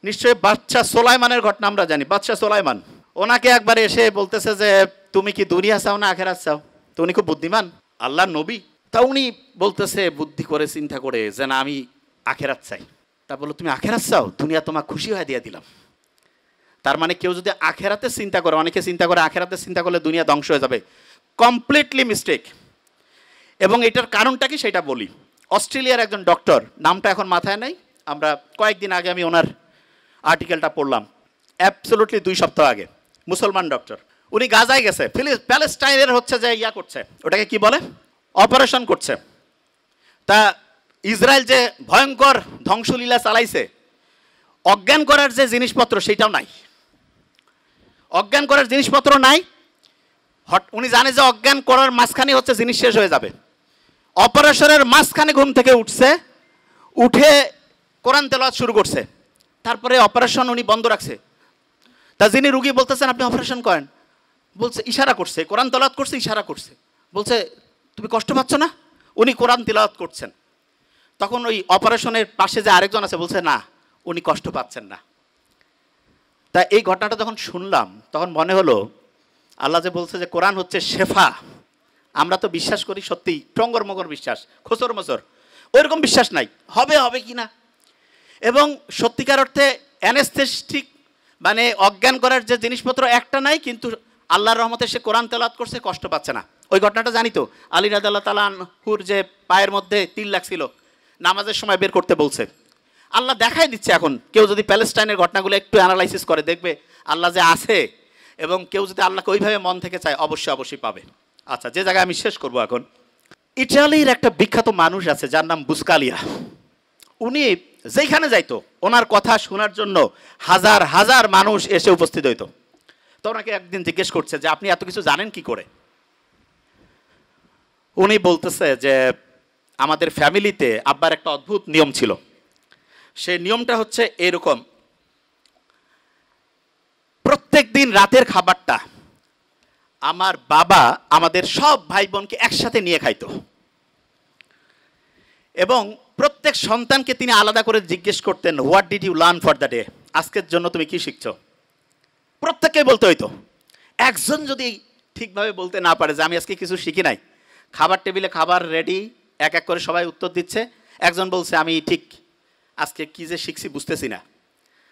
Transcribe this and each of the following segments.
নিশ্চয়ই বাদশা সোলাইমানের ঘটনা আমরা জানি। বাদশা সোলাইমান, ওনাকে একবার এসে বলতেছে যে তুমি কি দুনিয়া চাও না আখেরাত চাও? তো উনি খুব বুদ্ধিমান, আল্লাহর নবী। তা উনি বলতেছে বুদ্ধি করে চিন্তা করে যে না, আমি আখেরাত চাই। তা বললো তুমি আখেরাত চাও, দুনিয়া তোমার খুশি হয়ে দিয়ে দিলাম। তার মানে কেউ যদি আখেরাতে চিন্তা করে, অনেকে চিন্তা করে আখেরাতে চিন্তা করলে দুনিয়া ধ্বংস হয়ে যাবে, কমপ্লিটলি মিস্টেক। এবং এটার কারণটা কি সেটা বলি। অস্ট্রেলিয়ার একজন ডক্টর, নামটা এখন মাথায় নাই, আমরা কয়েকদিন আগে আমি ওনার আর্টিকেলটা পড়লাম, অ্যাবসলুটলি 2 সপ্তাহ আগে, মুসলমান ডক্টর। উনি গাজায় গেছে, প্যালেস্টাইনের হচ্ছে যে ইয়া করছে, ওটাকে কি বলে, অপারেশন করছে। তা ইসরায়েল যে ভয়ঙ্কর ধ্বংসলীলা চালাইছে, অজ্ঞান করার যে জিনিসপত্র সেটাও নাই, অজ্ঞান করার জিনিসপত্র নাই। উনি জানে যে অজ্ঞান করার মাঝখানে হচ্ছে জিনিস শেষ হয়ে যাবে। অপারেশনের মাঝখানে ঘুম থেকে উঠছে, উঠে কোরআন তেলাওয়াত শুরু করছে। তারপরে অপারেশন উনি বন্ধ রাখছে। তা যিনি রুগী বলতেছেন আপনি অপারেশন করেন, বলছে ইশারা করছে, কোরআন তেলাওয়াত করছে, ইশারা করছে, বলছে তুমি কষ্ট পাচ্ছ না? উনি কোরআন তেলাওয়াত করছেন। তখন ওই অপারেশনের পাশে যে আরেকজন আছে বলছে না, উনি কষ্ট পাচ্ছেন না। তা এই ঘটনাটা যখন শুনলাম তখন মনে হলো আল্লাহ যে বলছে যে কোরআন হচ্ছে শেফা, আমরা তো বিশ্বাস করি সত্যি টঙ্গর মগর বিশ্বাস, খোসর মসর, ওইরকম বিশ্বাস নাই হবে হবে কি না। এবং সত্যিকার অর্থে অ্যানেস্থেটিক মানে অজ্ঞান করার যে জিনিসপত্র একটা নাই, কিন্তু আল্লাহর রহমতে সে কোরআন তেলাওয়াত করছে, কষ্ট পাচ্ছে না। ওই ঘটনাটা জানি তো, আলী রাদিয়াল্লাহু তাআলা আনহুর যে পায়ের মধ্যে তিল লাগছিল, নামাজের সময় বের করতে বলছে। আল্লাহ দেখাই দিচ্ছে। এখন কেউ যদি প্যালেস্টাইনের ঘটনাগুলো একটু অ্যানালাইসিস করে দেখবে আল্লাহ যে আছে, এবং কেউ যদি আল্লাহকে ওইভাবে মন থেকে চায় অবশ্যই অবশ্যই পাবে। আচ্ছা, যে জায়গায় আমি শেষ করব এখন, ইটালির একটা বিখ্যাত মানুষ আছে যার নাম বুসকালিয়া। উনি যেখানে যাইতো ওনার কথা শোনার জন্য হাজার হাজার মানুষ এসে উপস্থিত হইতো। তো ওনাকে একদিন জিজ্ঞেস করছে যে আপনি এত কিছু জানেন কি করে? উনি বলতেছে যে আমাদের ফ্যামিলিতে আব্বার একটা অদ্ভুত নিয়ম ছিল। সেই নিয়মটা হচ্ছে এরকম, প্রত্যেক দিন রাতের খাবারটা আমার বাবা আমাদের সব ভাই বোনকে একসাথে নিয়ে খাইতো, এবং প্রত্যেক সন্তানকে তিনি আলাদা করে জিজ্ঞেস করতেন what did you learn for the day, আজকের জন্য তুমি কি শিখছো? প্রত্যেককে বলতে হইতো। একজন যদি ঠিকভাবে বলতে না পারে যে আমি আজকে কিছু শিখি নাই, খাবার টেবিলে খাবার রেডি, এক এক করে সবাই উত্তর দিচ্ছে। একজন বলছে আমি ঠিক আজকে কি যে শিখছি বুঝতেছি না।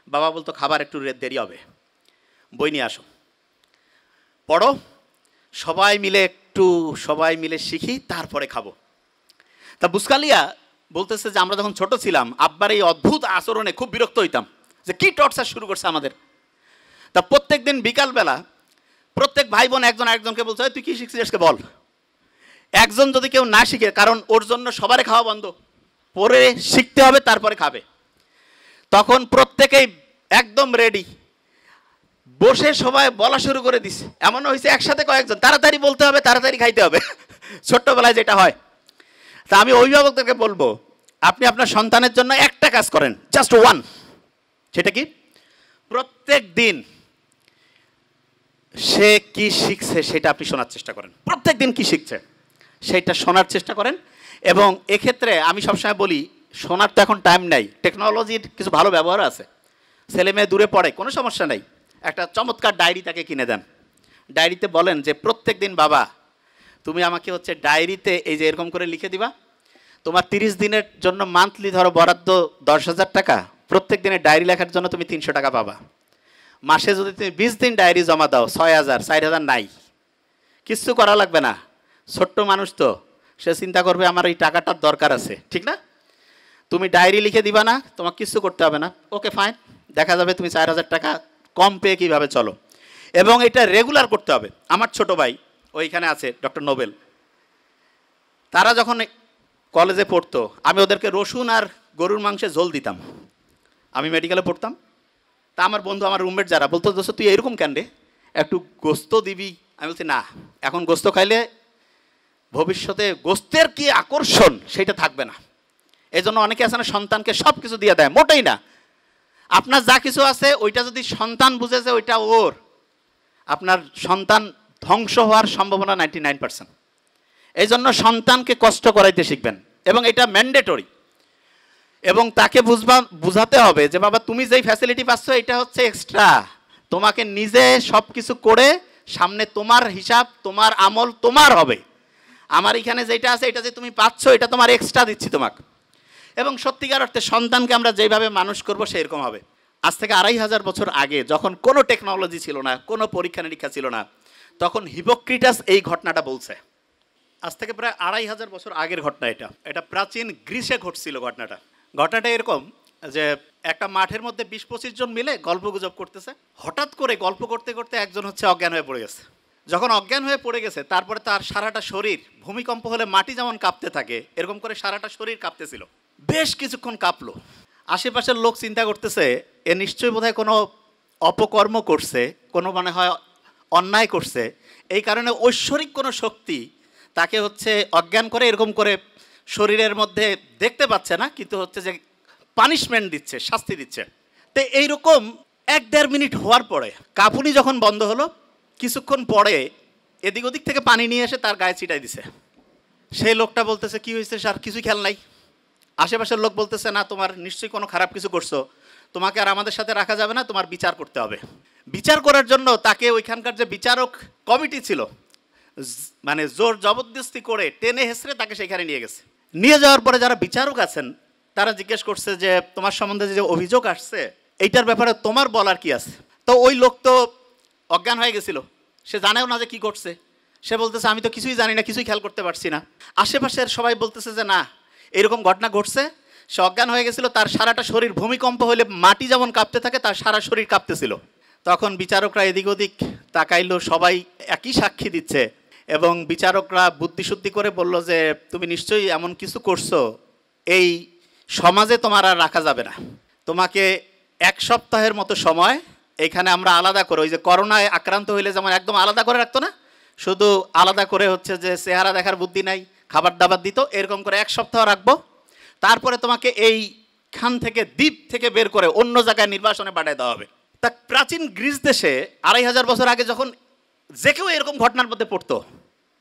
বাবা বলতো খাবার একটু দেরি হবে, বই নিয়ে আসো, পড়ো, সবাই মিলে শিখি, তারপরে খাবো। তা বুসকালিয়া বলতেছে যে আমরা যখন ছোট ছিলাম আব্বার এই অদ্ভুত আচরণে খুব বিরক্ত হইতাম, যে কি টর্চার শুরু করছে আমাদের। তা প্রত্যেক দিন বিকালবেলা প্রত্যেক ভাই বোন একজন একজনকে বলছে তুই কি শিখছিস আজকে বল। একজন যদি কেউ না শিখে, কারণ ওর জন্য সবারই খাওয়া বন্ধ, পরে শিখতে হবে তারপরে খাবে, তখন প্রত্যেকেই একদম রেডি বসে সবাই বলা শুরু করে দিছে। এমন হয়েছে একসাথে কয়েকজন, তাড়াতাড়ি বলতে হবে, তাড়াতাড়ি খাইতে হবে, ছোট্টবেলায় যেটা হয়। তা আমি অভিভাবকদেরকে বলবো আপনি আপনার সন্তানের জন্য একটা কাজ করেন, জাস্ট ওয়ান। সেটা কি? প্রত্যেক দিন সে কি শিখছে সেটা আপনি শোনার চেষ্টা করেন। প্রত্যেক দিন কি শিখছে সেটা শোনার চেষ্টা করেন। এবং এক্ষেত্রে আমি সবসময় বলি শোনার তো এখন টাইম নাই, টেকনোলজির কিছু ভালো ব্যবহার আছে। ছেলে মেয়ে দূরে পড়ে, কোনো সমস্যা নেই, একটা চমৎকার ডায়েরি তাকে কিনে দেন। ডায়েরিতে বলেন যে প্রত্যেক দিন বাবা তুমি আমাকে হচ্ছে ডায়েরিতে এই যে এরকম করে লিখে দিবা, তোমার 30 দিনের জন্য মান্থলি ধরো বরাদ্দ 10,000 টাকা, প্রত্যেক দিনের ডায়েরি লেখার জন্য তুমি 300 টাকা পাবা। মাসে যদি তুমি 20 দিন ডায়েরি জমা দাও 6,000, 4,000 নাই, কিচ্ছু করা লাগবে না। ছোট্ট মানুষ তো, সে চিন্তা করবে আমার এই টাকাটার দরকার আছে, ঠিক না? তুমি ডায়েরি লিখে দিবা না, তোমাকে কিচ্ছু করতে হবে না, ওকে ফাইন, দেখা যাবে তুমি 4,000 টাকা কম পেয়ে কীভাবে চলো। এবং এটা রেগুলার করতে হবে। আমার ছোট ভাই ওইখানে আছে ডক্টর নোবেল, তারা যখন কলেজে পড়তো আমি ওদেরকে রসুন আর গরুর মাংসে ঝোল দিতাম। আমি মেডিকেলে পড়তাম, তা আমার বন্ধু আমার রুমমেট যারা বলতো দোস্ত তুই এরকম কেন রে, একটু গোস্ত দিবি। আমি বলছি না, এখন গোস্ত খাইলে ভবিষ্যতে গোস্তের কি আকর্ষণ সেটা থাকবে না। এই জন্য অনেকে আছে না সন্তানকে সব কিছু দিয়ে দেয়, মোটেই না। আপনার যা কিছু আছে ওইটা যদি সন্তান বুঝেছে ওইটা ওর, আপনার সন্তান ধ্বংস হওয়ার সম্ভাবনা 99%। এই জন্য সন্তানকে কষ্ট করাইতে শিখবেন, এবং এটা ম্যান্ডেটরি। এবং তাকে বুঝাতে হবে যে বাবা তুমি যেই ফ্যাসিলিটি পাচ্ছ এটা হচ্ছে এক্সট্রা, তোমাকে নিজে সব কিছু করে সামনে তোমার হিসাব তোমার আমল তোমার হবে, আমার এখানে যেটা আছে এটা যে তুমি পাচ্ছ এটা তোমার এক্সট্রা দিচ্ছি তোমাকে। এবং সত্যিকার অর্থে সন্তানকে আমরা যেভাবে মানুষ করব সেরকম হবে। আজ থেকে 2500 বছর আগে যখন কোনো টেকনোলজি ছিল না, কোনো পরীক্ষা নিরীক্ষা ছিল না, তখন হিপোক্রেটাস এই ঘটনাটা বলছে। আজ থেকে প্রায় 2500 বছর আগের ঘটনা এটা প্রাচীন গ্রিসে ঘটছিল। ঘটনাটা এরকম যে একটা মাঠের মধ্যে 20-25 জন মিলে গল্পগুজব করতেছে। হঠাৎ করে গল্প করতে করতে একজন হচ্ছে অজ্ঞান হয়ে পড়ে গেছে। যখন অজ্ঞান হয়ে পড়ে গেছে তারপরে তার সারাটা শরীর, ভূমিকম্প হলে মাটি যেমন কাঁপতে থাকে এরকম করে সারাটা শরীর কাঁপতেছিল, বেশ কিছুক্ষণ কাঁপলো। আশেপাশের লোক চিন্তা করতেছে এ নিশ্চয়ই বোধহয় কোনো অপকর্ম করছে, কোনো মনে হয় অন্যায় করছে, এই কারণে ঐশ্বরিক কোনো শক্তি তাকে হচ্ছে অজ্ঞান করে এরকম করে শরীরের মধ্যে দেখতে পাচ্ছে না, কিন্তু হচ্ছে যে পানিশমেন্ট দিচ্ছে, শাস্তি দিচ্ছে। তো এইরকম 1-1.5 মিনিট হওয়ার পরে কাঁপুনি যখন বন্ধ হলো, কিছুক্ষণ পরে এদিক ওদিক থেকে পানি নিয়ে এসে তার গায়ে ছিটাই দিছে। সেই লোকটা বলতেছে কি হয়েছে স্যার, কিছুই খেয়াল নাই। আশেপাশের লোক বলতেছে না তোমার নিশ্চয়ই কোনো খারাপ কিছু করছো, তোমাকে আর আমাদের সাথে রাখা যাবে না, তোমার বিচার করতে হবে। বিচার করার জন্য তাকে ওইখানকার যে বিচারক কমিটি ছিল মানে জোর জবরদস্তি করে টেনে হেসড়ে তাকে সেখানে নিয়ে গেছে। নিয়ে যাওয়ার পরে যারা বিচারক আছেন তারা জিজ্ঞেস করছে যে তোমার সম্বন্ধে যে অভিযোগ আসছে এইটার ব্যাপারে তোমার বলার কি আছে। তো ওই লোক তো অজ্ঞান হয়ে গেছিল, সে জানেও না যে কী করছে। সে বলতেছে আমি তো কিছুই জানি না, কিছুই খেয়াল করতে পারছি না। আশেপাশের সবাই বলতেছে যে না এরকম ঘটনা ঘটছে, সে অজ্ঞান হয়ে গেছিল, তার সারাটা শরীর ভূমিকম্প হলে মাটি যেমন কাঁপতে থাকে তার সারা শরীর কাঁপতেছিল। তখন বিচারকরা এদিক ওদিক তাকাইলো, সবাই একই সাক্ষী দিচ্ছে এবং বিচারকরা বুদ্ধিশুদ্ধি করে বলল যে তুমি নিশ্চয়ই এমন কিছু করছো, এই সমাজে তোমার আর রাখা যাবে না, তোমাকে 1 সপ্তাহের মতো সময় এখানে আমরা আলাদা করে, ওই যে করোনায় আক্রান্ত হইলে যেমন একদম আলাদা করে রাখতো না, শুধু আলাদা করে হচ্ছে যে চেহারা দেখার বুদ্ধি নাই, খাবার দাবার দিত, এরকম করে 1 সপ্তাহ রাখবো, তারপরে তোমাকে এইখান থেকে দ্বীপ থেকে বের করে অন্য জায়গায় নির্বাসনে পাঠিয়ে দেওয়া হবে। তা প্রাচীন গ্রিস দেশে 2500 বছর আগে যখন যে কেউ এরকম ঘটনার মধ্যে পড়তো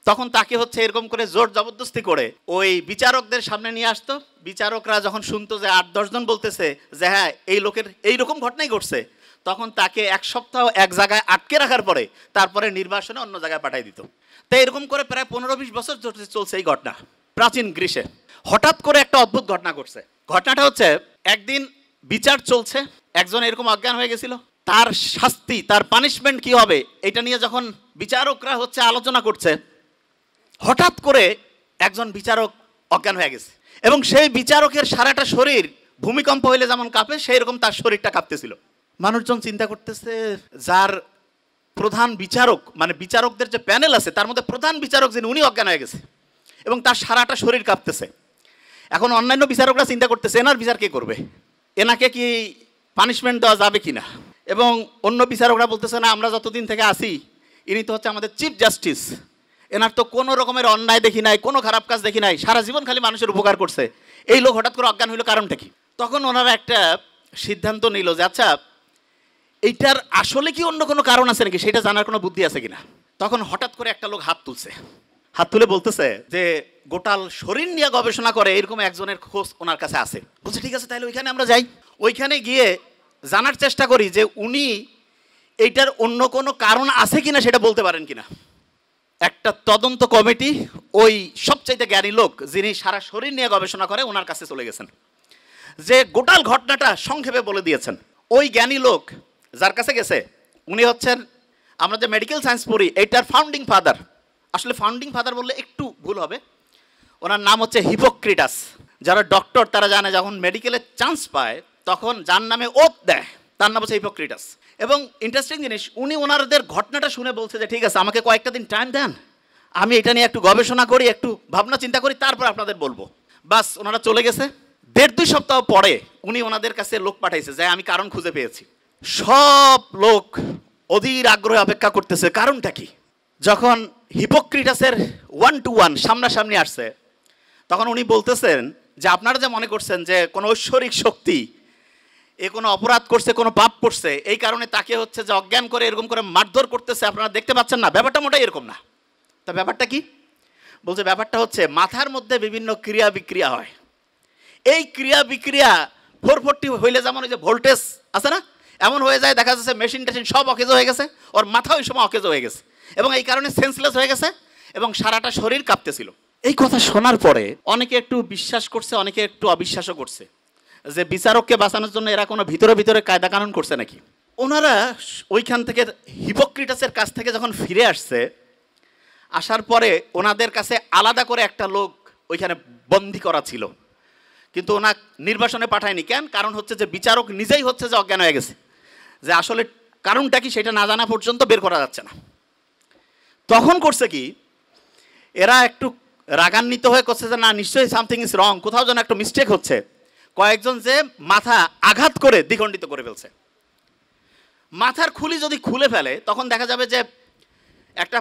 তখন তাকে হচ্ছে এরকম করে জোর জবরদস্তি করে ওই বিচারকদের সামনে নিয়ে আসতো। বিচারকরা যখন শুনতো যে 8-10 জন বলতেছে যে হ্যাঁ এই লোকের এইরকম ঘটনাই ঘটছে, তখন তাকে 1 সপ্তাহ এক জায়গায় আটকে রাখার পরে তারপরে নির্বাসনে অন্য জায়গায় পাঠিয়ে দিত। তাই এরকম করে প্রায় 15-20 বছর চলছে এই ঘটনা প্রাচীন গ্রিসে। হঠাৎ করে একটা অদ্ভুত ঘটনা ঘটছে। ঘটনাটা হচ্ছে একদিন বিচার চলছে, একজন এরকম অজ্ঞান হয়ে গেছিল, তার শাস্তি, তার পানিশমেন্ট কি হবে এটা নিয়ে যখন বিচারকরা হচ্ছে আলোচনা করছে, হঠাৎ করে একজন বিচারক অজ্ঞান হয়ে গেছে এবং সেই বিচারকের সারাটা শরীর ভূমিকম্প হইলে যেমন কাঁপে সেই রকম তার শরীরটা কাঁপতেছিল। মানুষজন চিন্তা করতেছে যার প্রধান বিচারক মানে বিচারকদের যে প্যানেল আছে তার মধ্যে প্রধান বিচারক যিনি উনি অজ্ঞান হয়ে গেছে এবং তার সারাটা শরীর কাঁপতেছে। এখন অন্যান্য বিচারকরা চিন্তা করতেছে এনার বিচার কে করবে, এনাকে কি পানিশমেন্ট দেওয়া যাবে কি না। এবং অন্য বিচারকরা বলতেছে না আমরা যতদিন থেকে আসি ইনি তো হচ্ছে আমাদের চিফ জাস্টিস, এনার তো কোনো রকমের অন্যায় দেখি নাই, কোনো খারাপ কাজ দেখি নাই, সারা জীবন খালি মানুষের উপকার করছে, এই লোক হঠাৎ করে অজ্ঞান হইল কারণটা কি। তখন ওনারা একটা সিদ্ধান্ত নিল যে আচ্ছা এইটার আসলে কি অন্য কোনো কারণ আছে নাকি, সেটা জানার কোনো বুদ্ধি আছে কিনা। তখন হঠাৎ করে একটা লোক হাত তুলছে, হাত তুলে বলতেছে যে গোটাল শরীর নিয়ে গবেষণা করে এরকম একজনের খোঁজ ওনার কাছে আছে। বলছে ঠিক আছে তাহলে ওইখানে আমরা যাই, ওইখানে গিয়ে জানার চেষ্টা করি যে উনি এইটার অন্য কোনো কারণ আছে কিনা সেটা বলতে পারেন কিনা। একটা তদন্ত কমিটি ওই সবচাইতে জ্ঞানী লোক যিনি সারা শরীর নিয়ে গবেষণা করে ওনার কাছে চলে গেছেন, যে গোটাল ঘটনাটা সংক্ষেপে বলে দিয়েছেন। ওই জ্ঞানী লোক যার কাছে গেছে উনি হচ্ছেন, আমরা যে মেডিকেল সায়েন্স পড়ি এইটার ফাউন্ডিং ফাদার, আসলে ফাউন্ডিং ফাদার বললে একটু ভুল হবে, ওনার নাম হচ্ছে হিপোক্রেটাস। যারা ডক্টর তারা জানে যখন মেডিকেলের চান্স পায় তখন যার নামে ওত দেয় তার নাম হচ্ছে হিপোক্রেটাস। এবং ইন্টারেস্টিং জিনিস, উনি ওনাদের ঘটনাটা শুনে বলছে যে ঠিক আছে আমাকে কয়েকটা দিন টাইম দেন, আমি এটা নিয়ে একটু গবেষণা করি, একটু ভাবনা চিন্তা করি, তারপর আপনাদের বলবো। বাস ওনারা চলে গেছে। 1.5-2 সপ্তাহ পরে উনি ওনাদের কাছে লোক পাঠাইছে যে আমি কারণ খুঁজে পেয়েছি। সব লোক অধীর আগ্রহে অপেক্ষা করতেছে কারণটা কি। যখন হিপোক্রেটাসের 1-to-1 সামনাসামনি আসছে তখন উনি বলতেছেন যে আপনারা যে মনে করছেন যে কোনো ঐশ্বরিক শক্তি এ কোনো অপরাধ করছে, কোনো পাপ করছে, এই কারণে তাকে হচ্ছে যে অজ্ঞান করে এরকম করে মারধর করতেছে, আপনারা দেখতে পাচ্ছেন না, ব্যাপারটা মোটেই এরকম না। তা ব্যাপারটা কি? বলছে ব্যাপারটা হচ্ছে মাথার মধ্যে বিভিন্ন ক্রিয়া বিক্রিয়া হয়, এই ক্রিয়া বিক্রিয়া 440 হইলে যেমন ওই যে ভোল্টেজ আছে না, এমন হয়ে যায়, দেখা যাচ্ছে মেশিন টেশিন সব অকেজো হয়ে গেছে, ওর মাথা ওই সময় অকেজো হয়ে গেছে এবং এই কারণে সেন্সলেস হয়ে গেছে এবং সারাটা শরীর কাঁপতেছিল। এই কথা শোনার পরে অনেকে একটু বিশ্বাস করছে, অনেকে একটু অবিশ্বাসও করছে যে বিচারককে বাঁচানোর জন্য এরা কোনো ভিতরে ভিতরে কায়দা কানুন করছে নাকি। ওনারা ওইখান থেকে হিপোক্রেটাসের কাছ থেকে যখন ফিরে আসছে, আসার পরে ওনাদের কাছে আলাদা করে একটা লোক ওইখানে বন্দি করা ছিল, কিন্তু ওনা নির্বাসনে পাঠায়নি। কেন? কারণ হচ্ছে যে বিচারক নিজেই হচ্ছে যে অজ্ঞান হয়ে গেছে, যে আসলে কারণটা কি সেটা না জানা পর্যন্ত বের করা যাচ্ছে না। তখন করছে কি, এরা একটু রাগান্বিত হয়ে করছে যে না, নিশ্চয়ই সামথিং ইজ রং, কোথাও যেন একটা মিস্টেক হচ্ছে। কয়েকজন যে মাথা আঘাত করে দ্বিখণ্ডিত করে ফেলছে। মাথার খুলি যদি খুলে ফেলে তখন দেখা যাবে যে একটা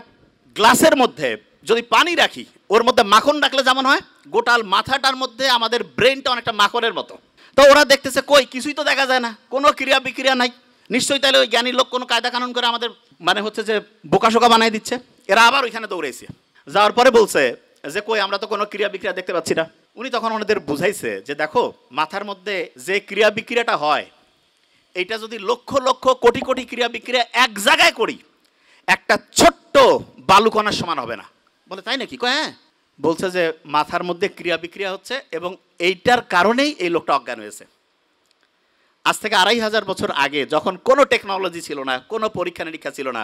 গ্লাসের মধ্যে যদি পানি রাখি, ওর মধ্যে মাখন রাখলে যেমন হয়, গোটাল মাথাটার মধ্যে আমাদের ব্রেনটা অনেকটা মাখনের মতো। তো ওরা দেখতেছে কই কিছুই তো দেখা যায় না, কোনো ক্রিয়া বিক্রিয়া নাই, নিশ্চয়ই তাহলে ওই জ্ঞানী লোক কোনো কায়দা কানুন করে আমাদের মানে হচ্ছে যে বোকাশোকা বানাই দিচ্ছে। এরা আবার ওইখানে দৌড়েছে, যাওয়ার পরে বলছে যে কই আমরা তো কোনো ক্রিয়া বিক্রিয়া দেখতে পাচ্ছি না। উনি তখন ওনাদের বুঝাইছে যে দেখো, মাথার মধ্যে যে ক্রিয়া বিক্রিয়াটা হয়, এইটা যদি লক্ষ লক্ষ কোটি কোটি ক্রিয়া বিক্রিয়া এক জায়গায় করি, একটা ছোট্ট বালুকণার সমান হবে না। বলে তাই নাকি? কয় হ্যাঁ। বলছে যে মাথার মধ্যে ক্রিয়া বিক্রিয়া হচ্ছে এবং এইটার কারণেই এই লোকটা অজ্ঞান হয়েছে। আজ থেকে 2500 বছর আগে যখন কোনো টেকনোলজি ছিল না, কোনো পরীক্ষা নিরীক্ষা ছিল না,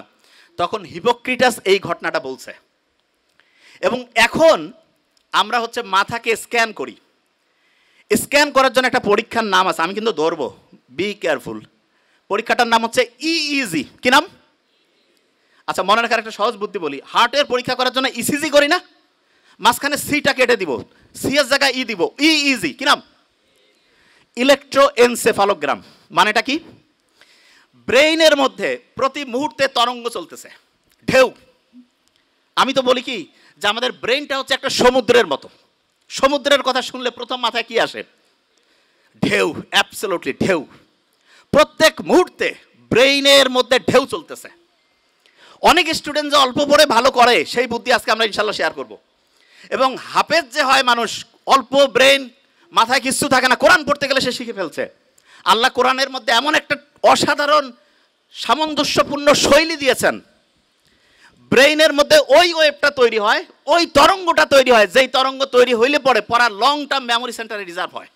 তখন হিপোক্রেটাস এই ঘটনাটা বলছে। এবং এখন আমরা হচ্ছে মাথাকে স্ক্যান করি। স্ক্যান করার জন্য একটা পরীক্ষার নাম আছে, আমি কিন্তু ধরবো, বি কেয়ারফুল। পরীক্ষাটার নাম হচ্ছে ইইজি। কি নাম? আচ্ছা, মনে রাখার একটা সহজ বুদ্ধি বলি। হার্টের পরীক্ষা করার জন্য ইসিজি করি না, মাঝখানে সিটা কেটে দিব, সি এর জায়গায় ই দিব, ইইজি। কি নাম? ইলেকট্রোএনসেফালোগ্রাম। মানেটা কি? ব্রেইনের মধ্যে প্রতি মুহূর্তে তরঙ্গ চলতেছে, ঢেউ। আমি তো বলি কি যে আমাদের ব্রেইনটা হচ্ছে একটা সমুদ্রের মতো। সমুদ্রের কথা শুনলে প্রথম মাথায় কি আসে? ঢেউ। অ্যাবসলিউটলি ঢেউ। প্রত্যেক মুহূর্তে ব্রেইনের মধ্যে ঢেউ চলতেছে। অনেক স্টুডেন্ট যে অল্প পড়ে ভালো করে, সেই বুদ্ধি আজকে আমরা ইনশাল্লাহ শেয়ার করব। এবং হাফেজ যে হয় মানুষ, অল্প ব্রেন, মাথায় কিছু থাকে না, কোরআন পড়তে গেলে সে শিখে ফেলছে। আল্লাহ কোরআনের মধ্যে এমন একটা অসাধারণ সামঞ্জস্যপূর্ণ শৈলী দিয়েছেন, ব্রেইনের মধ্যে ওই ওয়েভটা তৈরি হয়, ওই তরঙ্গটা তৈরি হয়, যেই তরঙ্গ তৈরি হইলে পরে পড়ার লং টার্ম মেমোরি সেন্টারে রিজার্ভ হয়।